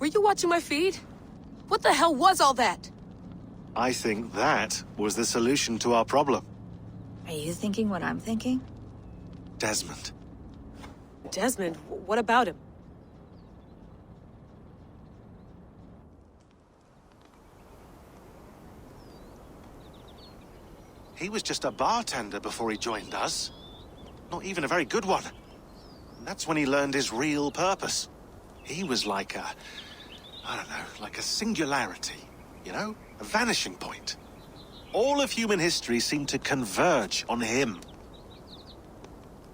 Were you watching my feed? What the hell was all that? I think that was the solution to our problem. Are you thinking what I'm thinking? Desmond. Desmond? What about him? He was just a bartender before he joined us. Not even a very good one. And that's when he learned his real purpose. He was like a... I don't know, like a singularity, you know? A vanishing point. All of human history seemed to converge on him.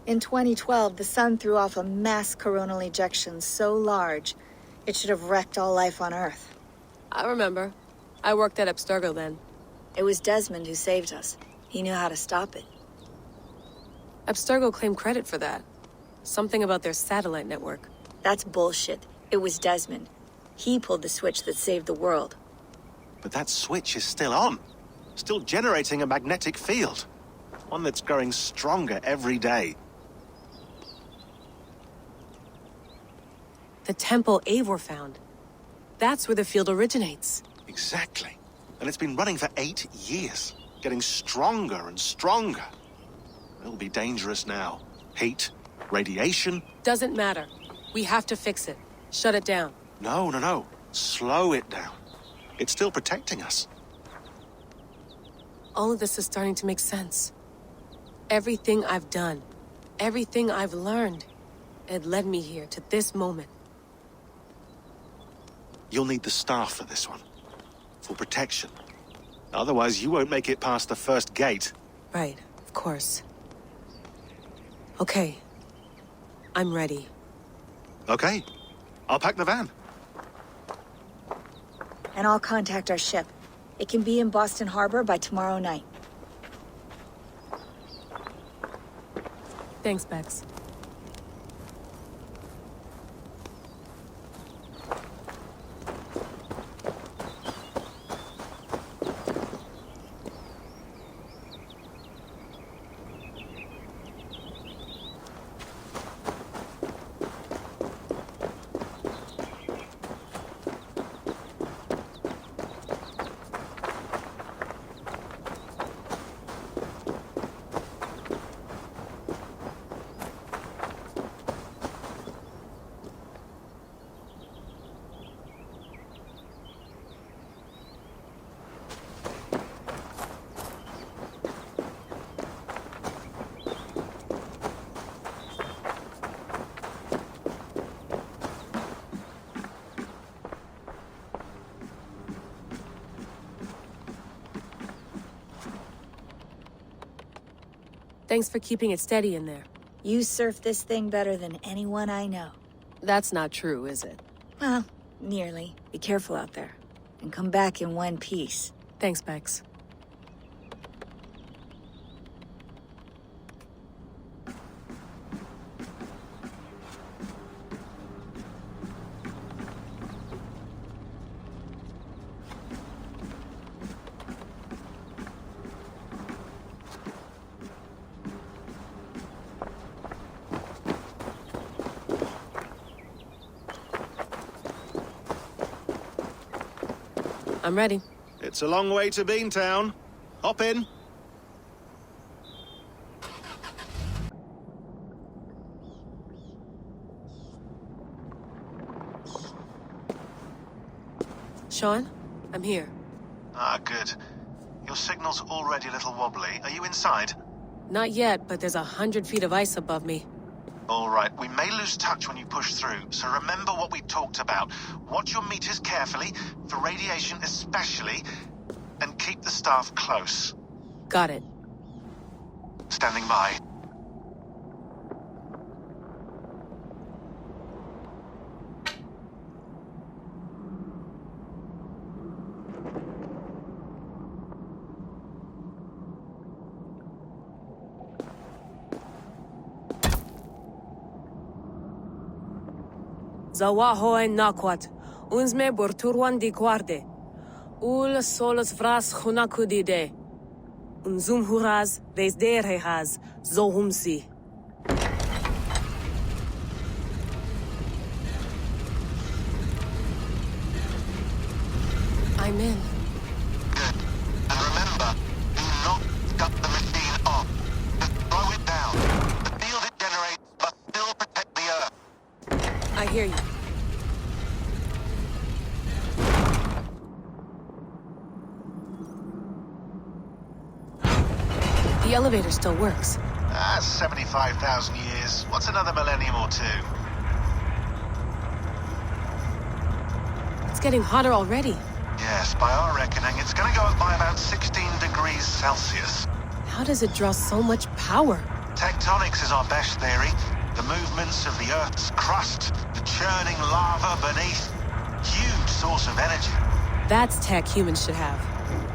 In 2012, the sun threw off a mass coronal ejection so large, it should have wrecked all life on Earth. I remember. I worked at Abstergo then. It was Desmond who saved us. He knew how to stop it. Abstergo claimed credit for that. Something about their satellite network. That's bullshit. It was Desmond. He pulled the switch that saved the world. But that switch is still on. Still generating a magnetic field. One that's growing stronger every day. The temple Eivor found. That's where the field originates. Exactly. And it's been running for 8 years. Getting stronger and stronger. It'll be dangerous now. Heat, radiation. Doesn't matter. We have to fix it. Shut it down. No. Slow it down. It's still protecting us. All of this is starting to make sense. Everything I've done, everything I've learned, it led me here to this moment. You'll need the staff for this one. For protection. Otherwise, you won't make it past the first gate. Right, of course. Okay. I'm ready. Okay. I'll pack the van. And I'll contact our ship. It can be in Boston Harbor by tomorrow night. Thanks, Bex. Thanks for keeping it steady in there. You surf this thing better than anyone I know. That's not true, is it? Well, nearly. Be careful out there. And come back in one piece. Thanks, Bex. I'm ready. It's a long way to Beantown. Hop in. Sean, I'm here. Ah, good. Your signal's already a little wobbly. Are you inside? Not yet, but there's 100 feet of ice above me. All right, we may lose touch when you push through, so remember what we talked about. Watch your meters carefully, for radiation especially, and keep the staff close. Got it. Standing by. Zawaho en nakwat, unsme borturwan di guarde. Ul solos vras hunakudide. Unzum huraz, des derehaz, zohumsi. I'm in. Good. And remember, do not cut the machine off. Just slow it down. The field it generates must still protect the Earth. I hear you. The elevator still works. That's 75,000 years. What's another millennium or two? It's getting hotter already. Yes, by our reckoning, it's gonna go up by about 16 degrees Celsius. How does it draw so much power? Tectonics is our best theory. The movements of the Earth's crust, the churning lava beneath. Huge source of energy. That's tech humans should have.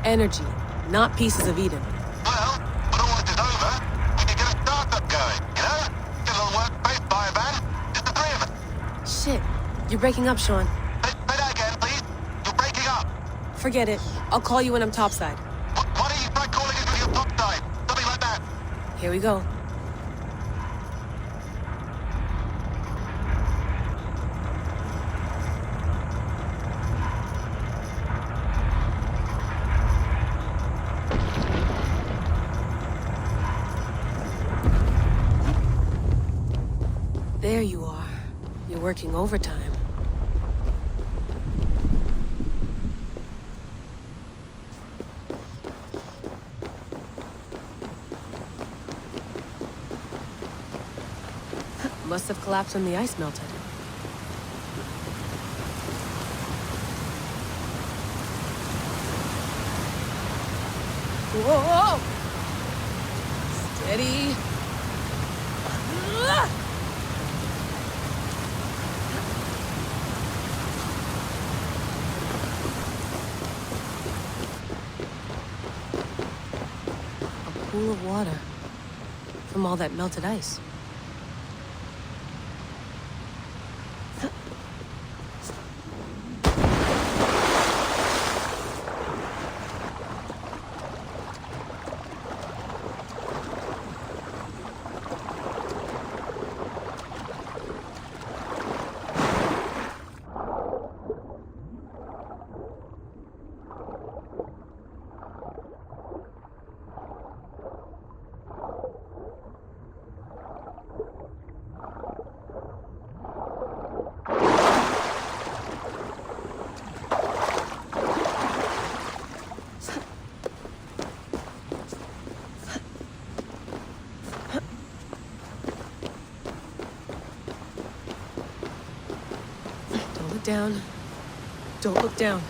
Energy, not pieces of Eden. Well, when all this is over, we can get a startup going, you know? Get a little workspace, buy a van, just the three of us. Shit, you're breaking up, Sean. Say that again, please. You're breaking up. Forget it. I'll call you when I'm topside. Why don't you try calling us with your top side? Something like that. Here we go. There you are. You're working overtime. Must have collapsed when the ice melted. Whoa! Steady. A pool of water from all that melted ice. Down. Don't look down.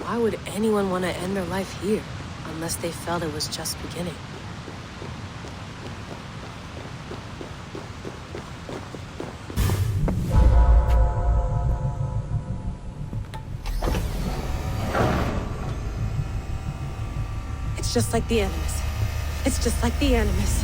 Why would anyone want to end their life here, unless they felt it was just beginning? It's just like the Animus. It's just like the Animus.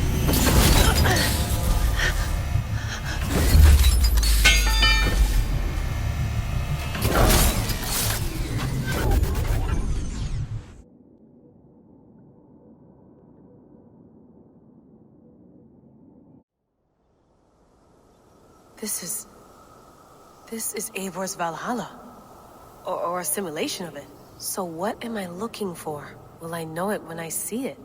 This is Eivor's Valhalla. Or a simulation of it. So what am I looking for? Will I know it when I see it?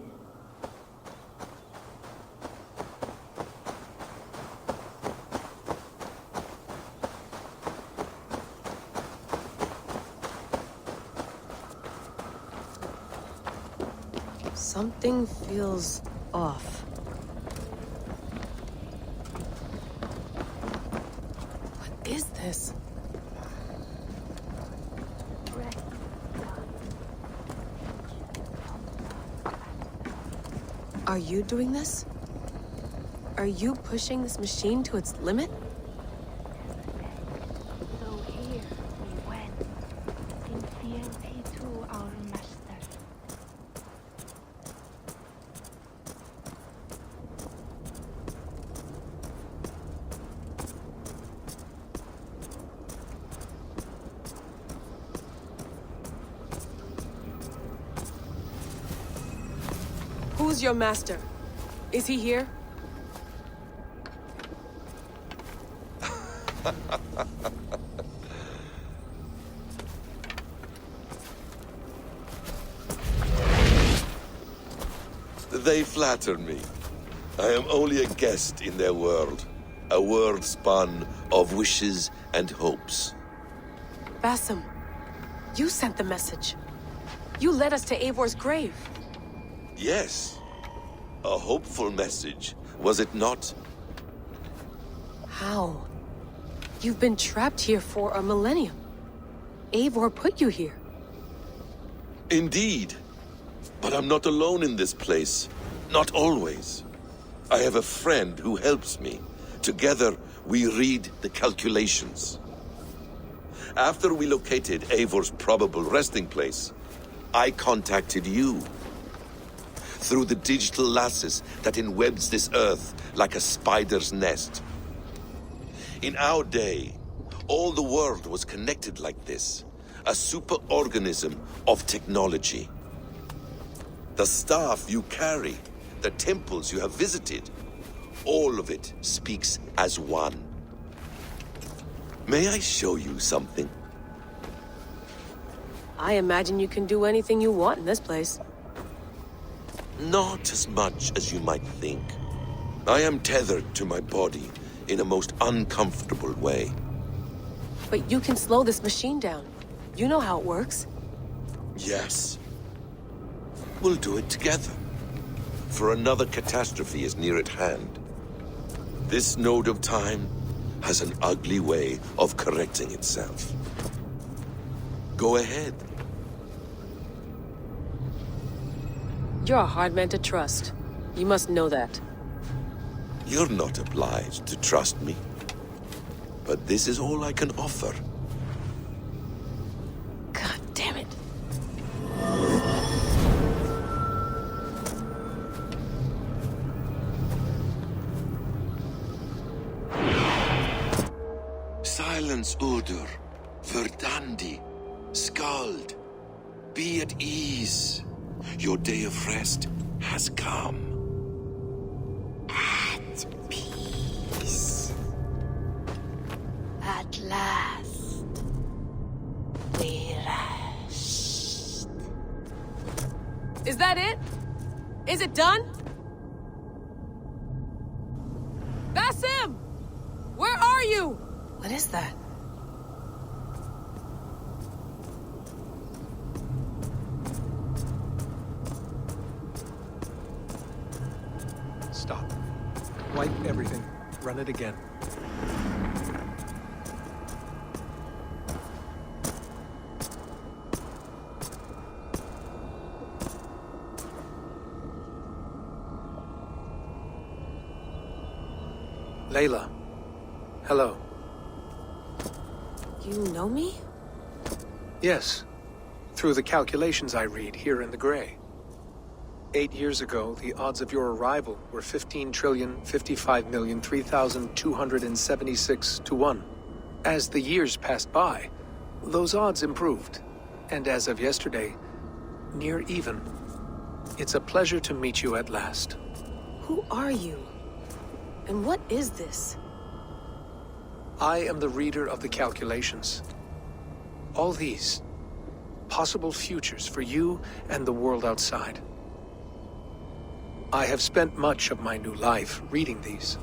Something feels off. What is this? Are you doing this? Are you pushing this machine to its limit? So here we went, in fealty to our master. Who's your master? Is he here? They flatter me. I am only a guest in their world. A world spun of wishes and hopes. Basim, you sent the message. You led us to Eivor's grave. Yes. A hopeful message, was it not? How? You've been trapped here for a millennium. Eivor put you here. Indeed. But I'm not alone in this place. Not always. I have a friend who helps me. Together, we read the calculations. After we located Eivor's probable resting place, I contacted you. Through the digital lasses that enwebs this earth like a spider's nest. In our day, all the world was connected like this. A superorganism of technology. The staff you carry, the temples you have visited, all of it speaks as one. May I show you something? I imagine you can do anything you want in this place. Not as much as you might think. I am tethered to my body in a most uncomfortable way. But you can slow this machine down. You know how it works. Yes. We'll do it together. For another catastrophe is near at hand. This node of time has an ugly way of correcting itself. Go ahead. You're a hard man to trust. You must know that. You're not obliged to trust me. But this is all I can offer. God damn it. Silence, Udur. Verdandi. Skald. Be at ease. Your day of rest has come. At peace. At last. We rest. Is that it? Is it done? Basim! Where are you? What is that? Stop. Wipe everything. Run it again. Layla. Hello. You know me? Yes. Through the calculations I read here in the gray. 8 years ago, the odds of your arrival were 15,055,003,276 to 1. As the years passed by, those odds improved, and as of yesterday, near even. It's a pleasure to meet you at last. Who are you? And what is this? I am the reader of the calculations. All these, possible futures for you and the world outside. I have spent much of my new life reading these,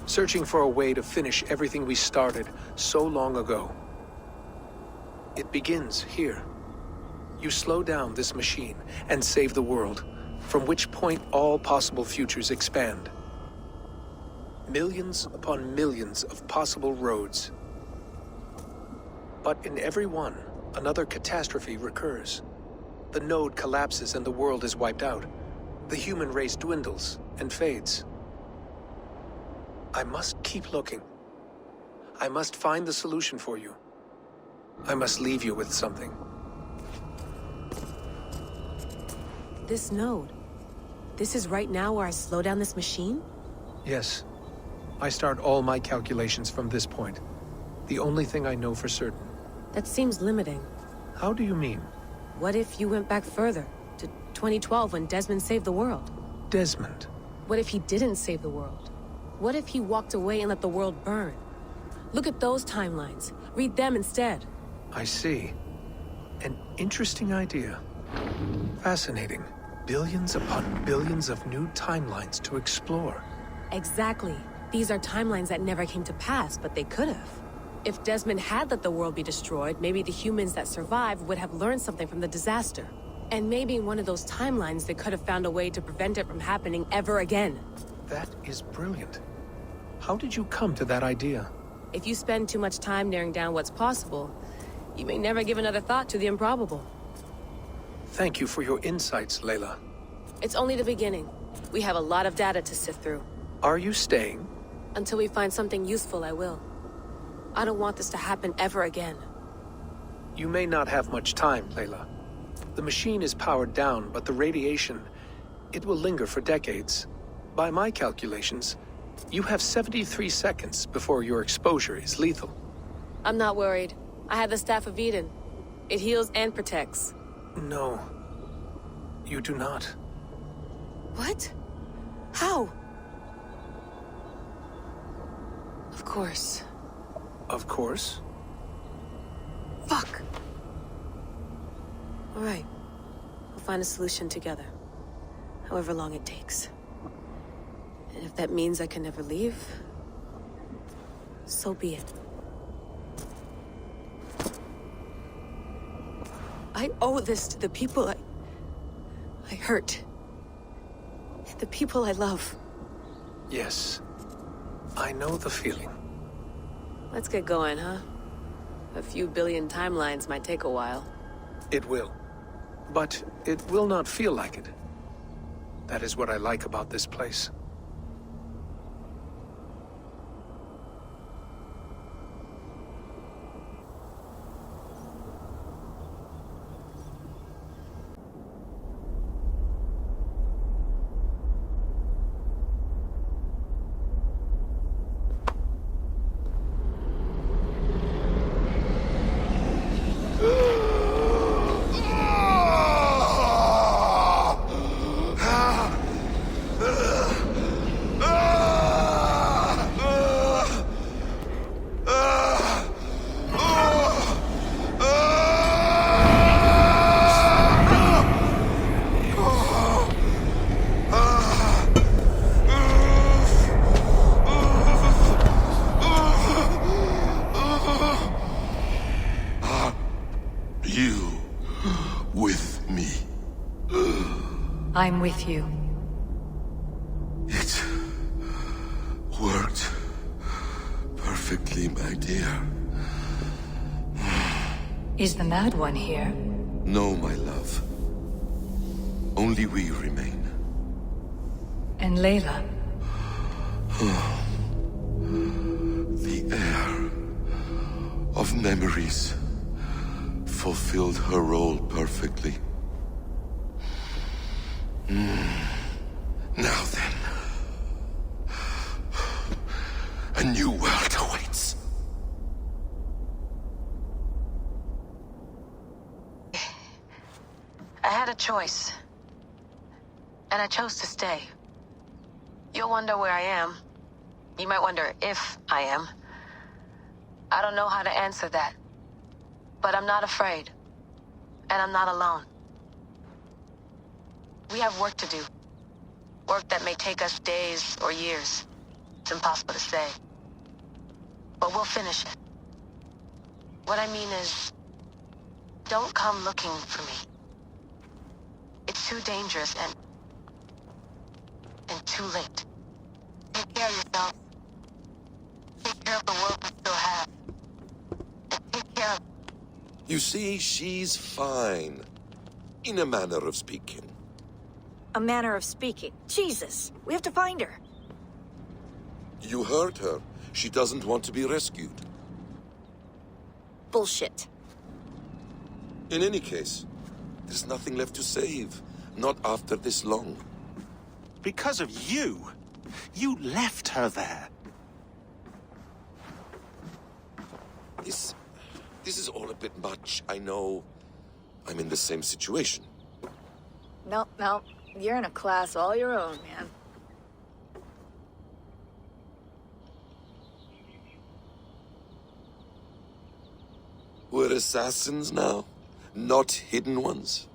searching for a way to finish everything we started so long ago. It begins here. You slow down this machine and save the world, from which point all possible futures expand. Millions upon millions of possible roads. But in every one, another catastrophe recurs. The node collapses and the world is wiped out. The human race dwindles and fades. I must keep looking. I must find the solution for you. I must leave you with something. This node. This is right now where I slow down this machine? Yes. I start all my calculations from this point. The only thing I know for certain. That seems limiting. How do you mean? What if you went back further, to 2012 when Desmond saved the world? Desmond? What if he didn't save the world? What if he walked away and let the world burn? Look at those timelines. Read them instead. I see. An interesting idea. Fascinating. Billions upon billions of new timelines to explore. Exactly. These are timelines that never came to pass, but they could have. If Desmond had let the world be destroyed, maybe the humans that survived would have learned something from the disaster. And maybe in one of those timelines, they could have found a way to prevent it from happening ever again. That is brilliant. How did you come to that idea? If you spend too much time narrowing down what's possible, you may never give another thought to the improbable. Thank you for your insights, Layla. It's only the beginning. We have a lot of data to sift through. Are you staying? Until we find something useful, I will. I don't want this to happen ever again. You may not have much time, Layla. The machine is powered down, but the radiation, it will linger for decades. By my calculations, you have 73 seconds before your exposure is lethal. I'm not worried. I have the Staff of Eden. It heals and protects. No, you do not. What? How? Of course. Of course. Fuck! All right. We'll find a solution together. However long it takes. And if that means I can never leave, so be it. I owe this to the people I hurt. The people I love. Yes. I know the feeling. Let's get going, huh? A few billion timelines might take a while. It will. But it will not feel like it. That is what I like about this place. I'm with you. It worked perfectly, my dear. Is the Mad One here? No, my love. Only we remain. And Layla? The air of memories fulfilled her role perfectly. Now then. A new world awaits. I had a choice. And I chose to stay. You'll wonder where I am. You might wonder if I am. I don't know how to answer that. But I'm not afraid. And I'm not alone. We have work to do. Work that may take us days or years. It's impossible to say. But we'll finish it. What I mean is, don't come looking for me. It's too dangerous and too late. Take care of yourself. Take care of the world we still have. And take care of... You see, she's fine. In a manner of speaking. A manner of speaking. Jesus, we have to find her. You heard her. She doesn't want to be rescued. Bullshit. In any case, there's nothing left to save. Not after this long. Because of you. You left her there. This is all a bit much, I know. I'm in the same situation. No. You're in a class all your own, man. We're assassins now, not hidden ones.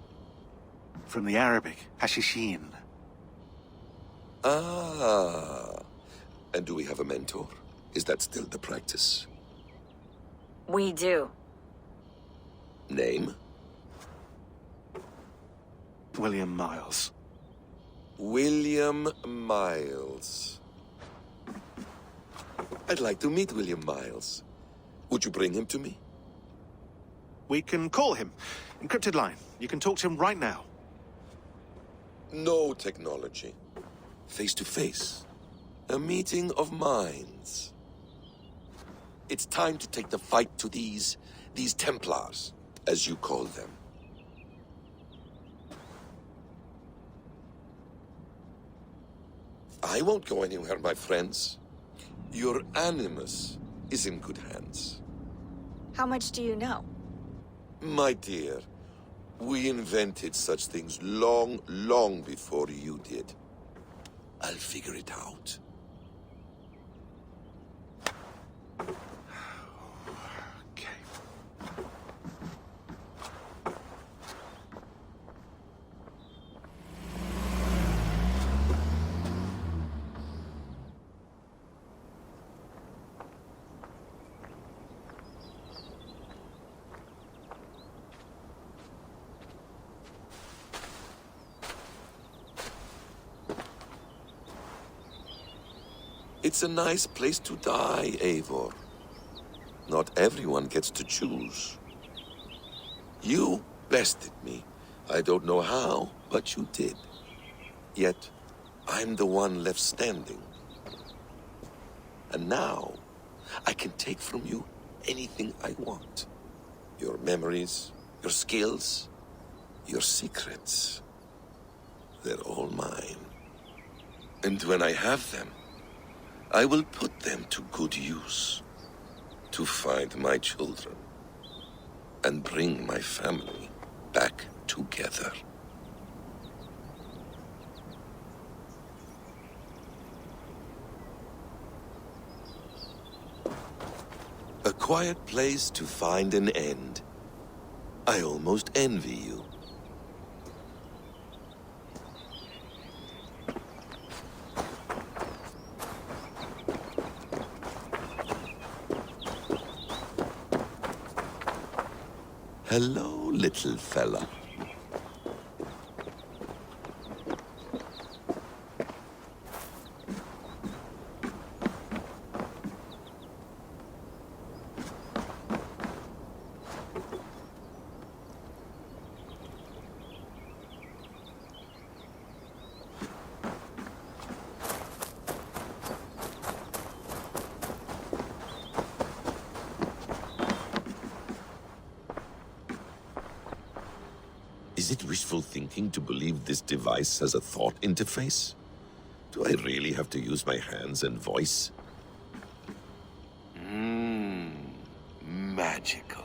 From the Arabic, Hashishin. Ah. And do we have a mentor? Is that still the practice? We do. Name? William Miles. William Miles. I'd like to meet William Miles. Would you bring him to me? We can call him. Encrypted line. You can talk to him right now. No technology. Face to face. A meeting of minds. It's time to take the fight to these Templars, as you call them. I won't go anywhere, my friends. Your animus is in good hands. How much do you know? My dear, we invented such things long, long before you did. I'll figure it out. Okay. It's a nice place to die, Eivor. Not everyone gets to choose. You bested me. I don't know how, but you did. Yet, I'm the one left standing. And now, I can take from you anything I want. Your memories, your skills, your secrets. They're all mine. And when I have them, I will put them to good use. To find my children. And bring my family back together. A quiet place to find an end. I almost envy you. Hello, little fella. Is it wishful thinking to believe this device has a thought interface? Do I really have to use my hands and voice? Magical.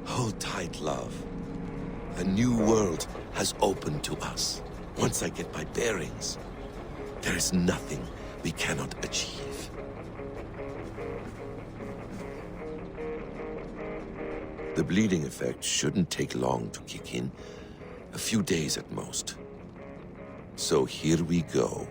Hold tight, love. A new world has opened to us. Once I get my bearings, there is nothing we cannot achieve. The bleeding effect shouldn't take long to kick in. A few days at most. So here we go.